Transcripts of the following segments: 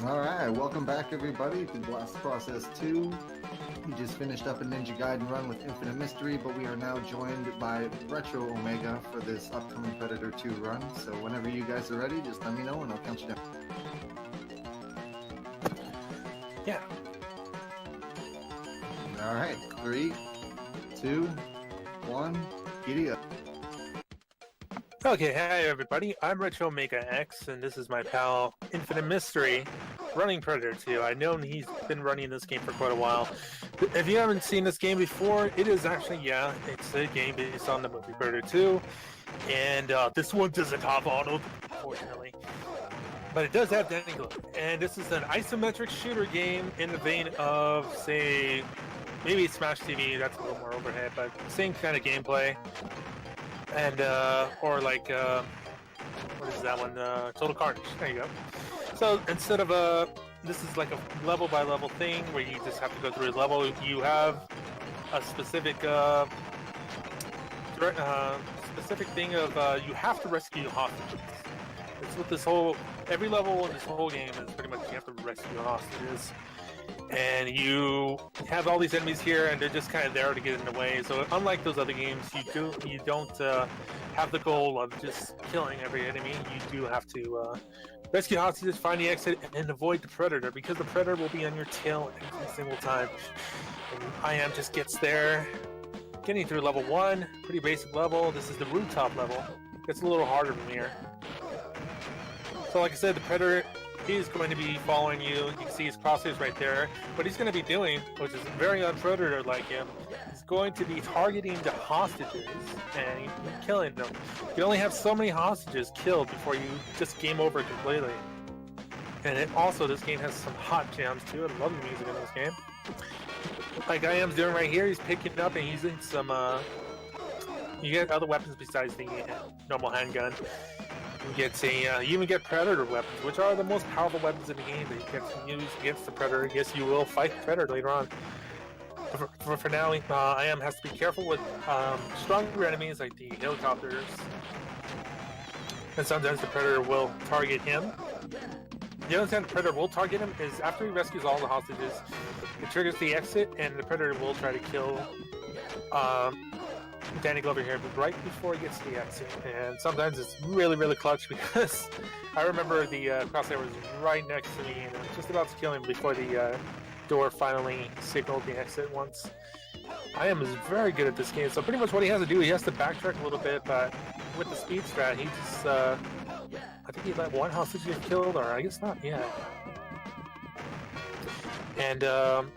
Alright, welcome back everybody to Blast Process 2. We just finished up a Ninja Gaiden run with Infinite Mystery, but we are now joined by Retro Omega for this upcoming Predator 2 run. So whenever you guys are ready, just let me know and I'll count you down. Yeah. Alright, 3, 2, 1, giddy up. Okay, hi everybody. I'm Retro Omega X, and this is my pal Infinite Mystery, running Predator 2. I know he's been running this game for quite a while. If you haven't seen this game before, it is actually, it's a game based on the movie Predator 2, and this one doesn't have auto, unfortunately. But it does have Danny Glow, and this is an isometric shooter game in the vein of, say, maybe Smash TV, that's a little more overhead, but same kind of gameplay. And or like what is that one? Total Carnage. There you go. So instead of this is like a level by level thing where you just have to go through a level. You have a specific specific thing of you have to rescue hostages. It's what this whole every level in this whole game is pretty much you have to rescue hostages. And you have all these enemies here, and they're just kind of there to get in the way. So unlike those other games, you don't have the goal of just killing every enemy. You do have to rescue hostages, find the exit, and avoid the predator, because the predator will be on your tail every single time. And I am just gets there, getting through level 1, pretty basic level. This is the rooftop level. It's a little harder from here. So like I said, the predator. He's going to be following you. You can see his crosshairs right there. What he's going to be doing, which is very unpredator like him, is going to be targeting the hostages and killing them. You can only have so many hostages killed before you just game over completely. And this game has some hot jams too. I love the music in this game. Like I am doing right here, he's picking up and using some, you get other weapons besides the normal handgun. You even get predator weapons, which are the most powerful weapons in the game that you can use against the predator. Yes, you will fight the predator later on. For now, I has to be careful with stronger enemies like the helicopters, and sometimes the predator will target him. The other time the predator will target him is after he rescues all the hostages. It triggers the exit, and the predator will try to kill Danny Glover here, but right before he gets to the exit. And sometimes it's really, really clutch, because I remember the crosshair was right next to me, and I was just about to kill him before the door finally signaled the exit once. I am very good at this game, so pretty much what he has to do, he has to backtrack a little bit, but with the speed strat, he just, I think he let one hostage get killed, or I guess not yet. And,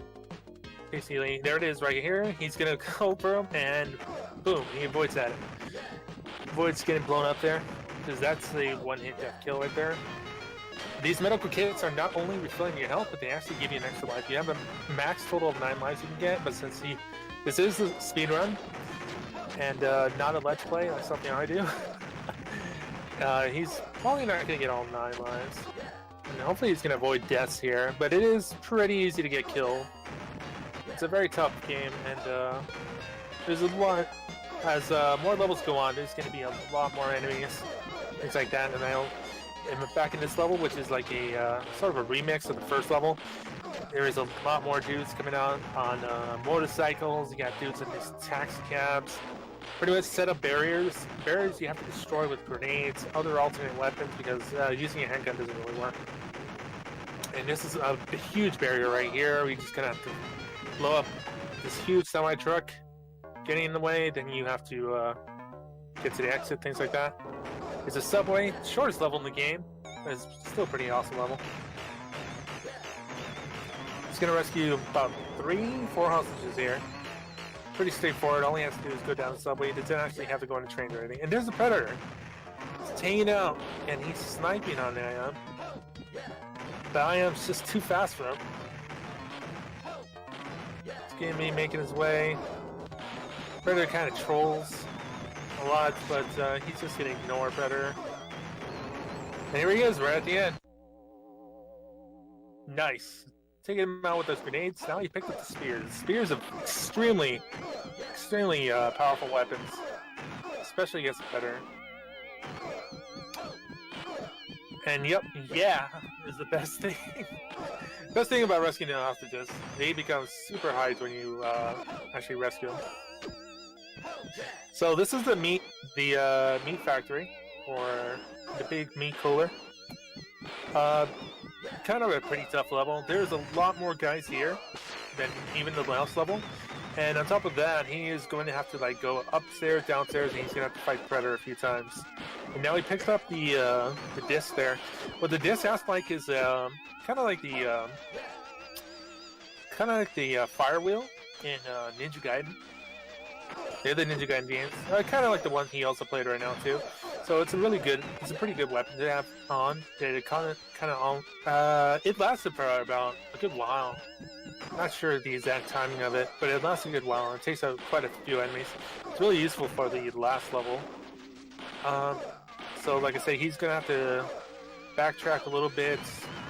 basically, there it is right here. He's gonna go for him, and boom, he avoids that. Avoids getting blown up there, because that's the one-hit death kill right there. These medical kits are not only refilling your health, but they actually give you an extra life. You have a max total of 9 lives you can get, but since this is a speed run, and not a let's play like something I do, he's probably not gonna get all 9 lives. And hopefully he's gonna avoid deaths here, but it is pretty easy to get killed. It's a very tough game, and there's a lot. As more levels go on, there's going to be a lot more enemies, things like that. And back in this level, which is like a sort of a remix of the first level, there is a lot more dudes coming out on motorcycles. You got dudes in these taxi cabs. Pretty much set up barriers. Barriers you have to destroy with grenades, other alternate weapons, because using a handgun doesn't really work. And this is a huge barrier right here. We just kind of have to blow up this huge semi-truck, getting in the way, then you have to get to the exit, things like that. It's a subway, shortest level in the game, but it's still a pretty awesome level. It's going to rescue about 3-4 hostages here. Pretty straightforward, all he has to do is go down the subway. He doesn't actually have to go on a train or anything. And there's the predator. He's hanging out, and he's sniping on the IM. The IM's just too fast for him. He's gonna be making his way. Predator kind of trolls a lot, but he's just gonna ignore Predator. And here he is, right at the end. Nice. Taking him out with those grenades. Now he picked up the spears. Spears are extremely powerful weapons, especially against the Predator. And yep, yeah, is the best thing. Best thing about rescuing the hostages, they become super hyped when you actually rescue them. So this is the meat factory, or the big meat cooler. Kind of a pretty tough level. There's a lot more guys here than even the last level. And on top of that, he is going to have to like go upstairs, downstairs, and he's going to have to fight Predator a few times. And now he picks up the disc there. What the disc has like is kind of like the fire wheel in Ninja Gaiden. They're the Ninja Gaiden games. Kind of like the one he also played right now too. So it's a pretty good weapon to have on. It it lasted for about a good while. Not sure the exact timing of it, but it lasts a good while. It takes out quite a few enemies. It's really useful for the last level. So like I say, he's gonna have to backtrack a little bit,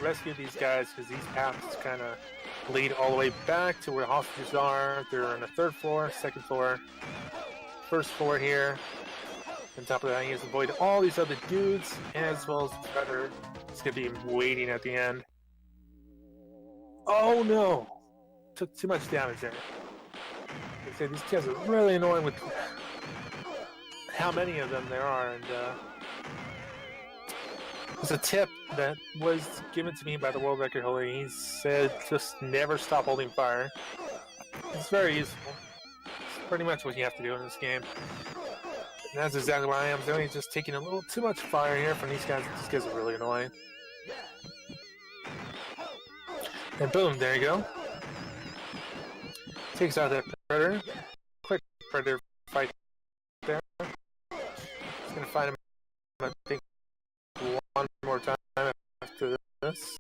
rescue these guys, because these paths kind of lead all the way back to where hostages are. They're on the 3rd floor, 2nd floor, 1st floor here. On top of that, he has to avoid all these other dudes, as well as the Predator. It's gonna be waiting at the end. Oh no! Took too much damage there. Like I said, these guys are really annoying with how many of them there are, and there's a tip that was given to me by the world record holder. He said just never stop holding fire. It's very useful. It's pretty much what you have to do in this game. And that's exactly what I am doing, just taking a little too much fire here from these guys. These guys are really annoying. And boom, there you go. Takes out that Predator. Quick Predator fight there. He's gonna fight him, I think, one more time after this.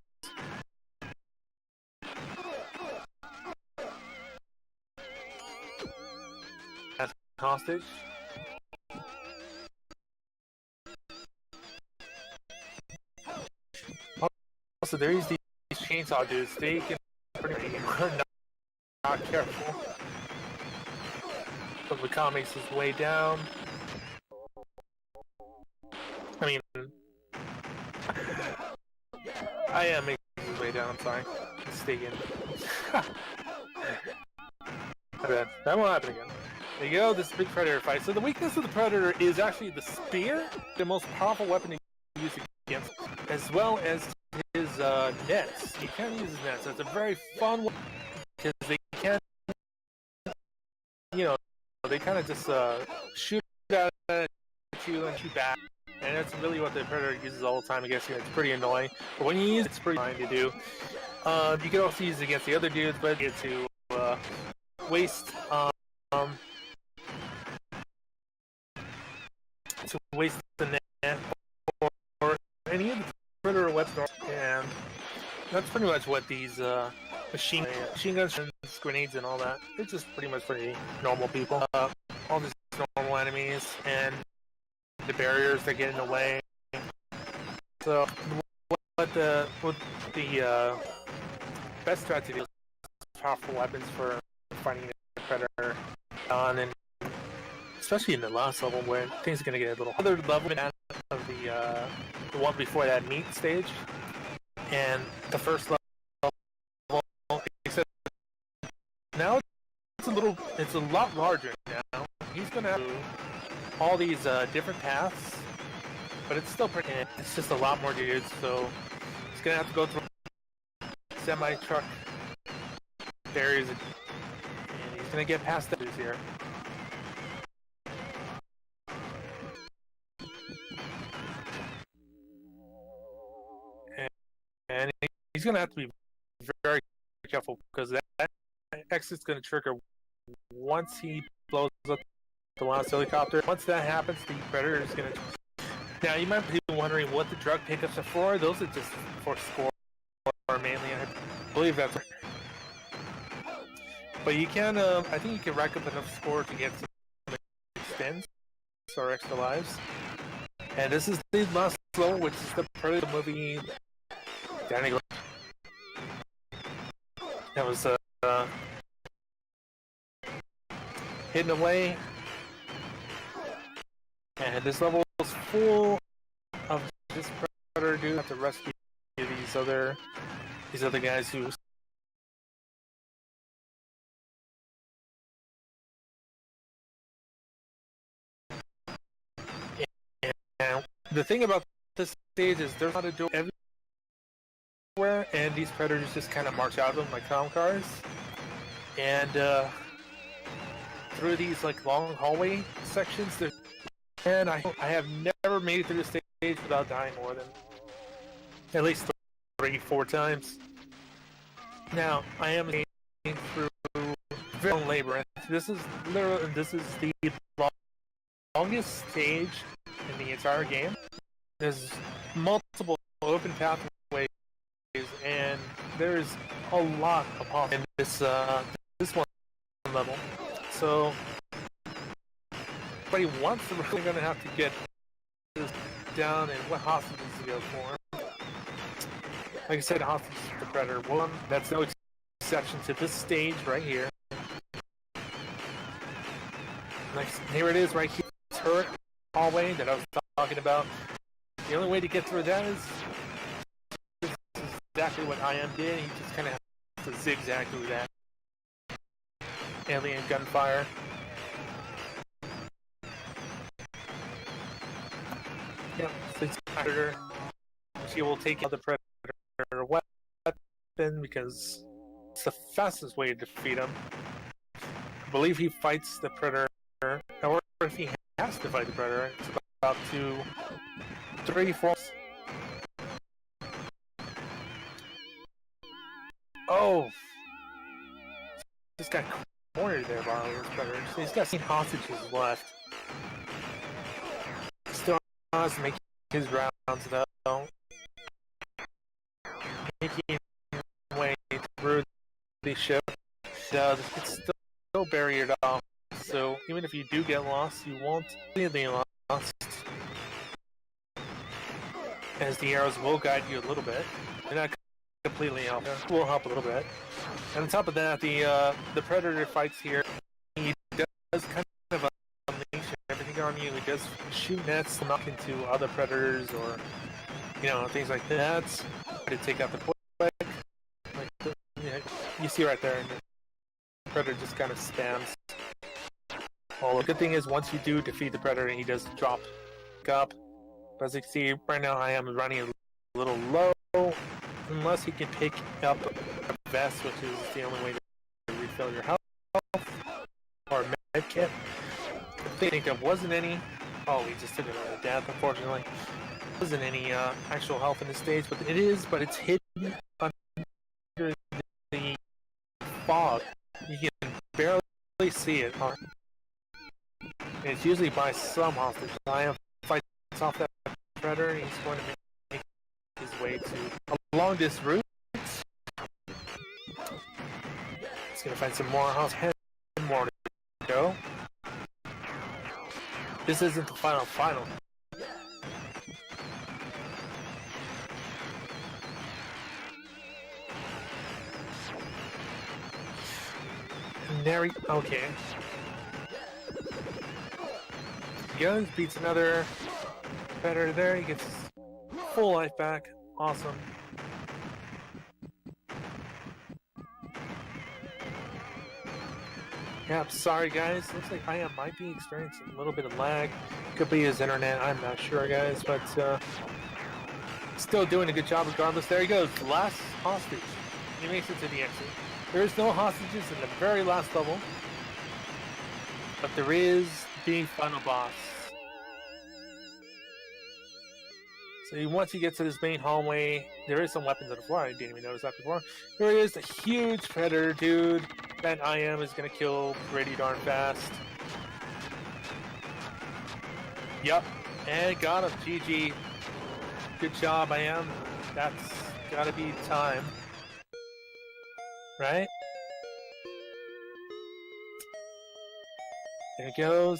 As hostage. Also, there's these chainsaw dudes. They can pretty much not careful. But the comics is way down. I mean, I am making his way down. I'm sorry. Mistaken. That won't happen again. There you go. This big Predator fight. So the weakness of the Predator is actually the spear, the most powerful weapon to use against, as well as his nets. You can't use his nets. It's a very fun one because they can't, they kind of just shoot at you and shoot back. And that's really what the Predator uses all the time against you. It's pretty annoying. But when you use it, it's pretty fine to do. You can also use it against the other dudes, but you get to waste the net or any of the Predator weapons. And that's pretty much what these machine guns, grenades, and all that. It's just pretty much pretty normal people. All just normal enemies and the barriers that get in the way. So what the best strategy is powerful weapons for fighting the Predator on, and especially in the last level where things are gonna get a little other level of the one before that meat stage and the first level, except now it's a lot larger now. He's gonna have all these different paths, but it's still pretty. It's just a lot more dudes, so he's gonna have to go through semi-truck barriers, and he's gonna get past those here. And he's gonna have to be very careful because that exit's gonna trigger once he blows up the last helicopter. Once that happens, the Predator is going to... Now, you might be wondering what the drug pickups are for. Those are just for score, mainly. I believe that's... But you can, I think you can rack up enough score to get some spins or extra lives. And this is the last level, which is the Predator movie. Danny, that was hidden away. And this level is full of this Predator dude. Have to rescue these these other guys who. And the thing about this stage is there's not a door everywhere, and these predators just kind of march out of them like clown cars. And through these like long hallway sections, and I have never made it through the stage without dying more than at least 3-4 times. Now I am through very labyrinth. This is the longest stage in the entire game. There's multiple open pathways, and there's a lot of possibilities in this one level. So, everybody wants to really going to have to get this down and what hostages to go for. Like I said, hostages for the Predator 1. That's no exception to this stage right here. Next, here it is right here. Turret hallway that I was talking about. The only way to get through that is exactly what I am did. He just kind of has to zigzag through that alien gunfire. Yep, it's Predator. She will take out the Predator weapon because it's the fastest way to defeat him. I believe he fights the Predator, or if he has to fight the Predator, it's about 2-3-4. Oh! Just got cornered there by those Predators. He's got some hostages left. Still has to make his rounds though. Making way through the ship. It's still barriered off. So even if you do get lost, you won't be lost. As the arrows will guide you a little bit. They're not completely help. Will help a little bit. And on top of that, the Predator fights here. He does kind of unleash everything on you. He does shoot nets to knock into other Predators or things like that. To take out the quick. Like you see right there, and the Predator just kind of spams. Well, the good thing is once you do defeat the Predator, he does drop up. But as you can see, right now I am running a little low. Unless he can pick up a vest, which is the only way to refill your health. Or a med kit. I think there wasn't any. Oh, we just took another death, unfortunately. There wasn't any actual health in this stage, but it's hidden under the fog. You can barely see it. And it's usually by some hostage. Lion fights off that Predator, and he's going to make his way to along this route. He's going to find some more hostages. More to go. This isn't the final. Okay. He goes, beats another Predator there. He gets full life back. Awesome. Yeah, sorry guys. Looks like I might be experiencing a little bit of lag. Could be his internet. I'm not sure, guys, but still doing a good job regardless. There he goes. The last hostage. He makes it to the exit. There is no hostages in the very last level, but there is the final boss. So once you get to this main hallway, there is some weapons on the floor. I didn't even notice that before. There is a huge Predator, dude. That I am is gonna kill pretty darn fast. Yep, and got him. GG. Good job, I am. That's gotta be time. Right? There it goes.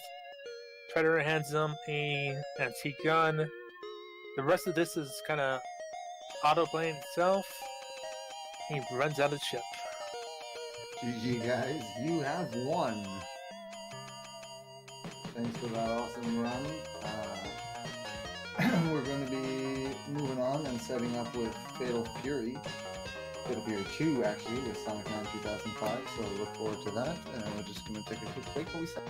Predator hands him an antique gun. The rest of this is kind of auto-playing itself. He runs out of the ship. GG guys, you have won. Thanks for that awesome run. We're going to be moving on and setting up with Fatal Fury 2 actually, with Sonic 9 2005. So look forward to that. And we're just going to take a quick break while we set.